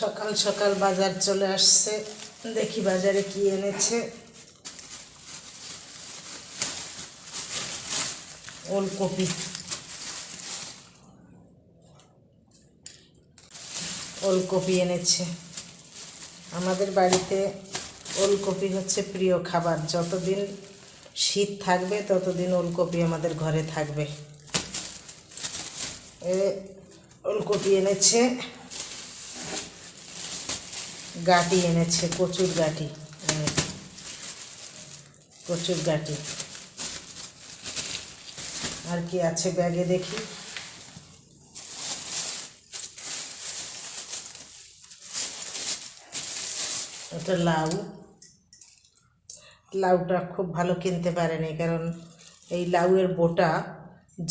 সকাল সকাল বাজার চলে আসছে, দেখি বাজারে কি এনেছে। ওলকপি ওলকপি এনেছে। আমাদের বাড়িতে ওলকপি হচ্ছে প্রিয় খাবার। যতদিন শীত থাকবে ততদিন ওলকপি আমাদের ঘরে থাকবে। ওলকপি এনেছে, গাটি এনেছে, কচুর গাটি। কচুর গাটি আর কি আছে ব্যাগে দেখি। এটা লাউটা খুব ভালো কিনতে পারেনি, কারণ এই লাউয়ের বোটা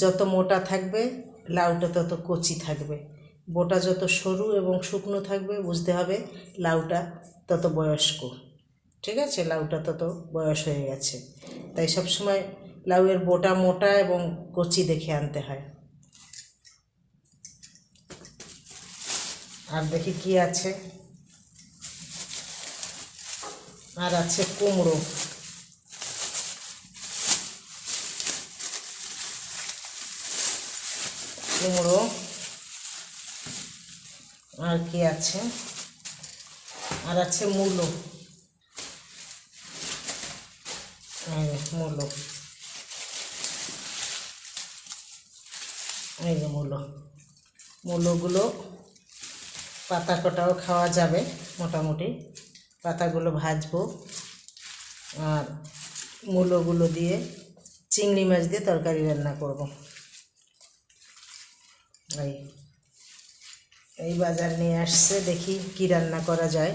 যত মোটা থাকবে লাউটা তত কচি থাকবে। বোটা যত সরু এবং শুকনো থাকবে বুঝতে হবে লাউটা তত বয়স্ক। ঠিক আছে, লাউটা তত বয়স হয়ে গেছে। তাই সবসময় লাউয়ের বোটা মোটা এবং কচি দেখে আনতে হয়। আর দেখি কি আছে। আর আছে কুমড়ো। আর কি আছে, আর আছে মূলো। মূলো, এই যে মূলোগুলো পাতা কটাও খাওয়া যাবে মোটামুটি। পাতাগুলো ভাজবো আর মূলোগুলো দিয়ে চিংড়ি মাছ দিয়ে তরকারি রান্না করব। এই বাজার নিয়ে আসছে, দেখি কি রান্না করা যায়।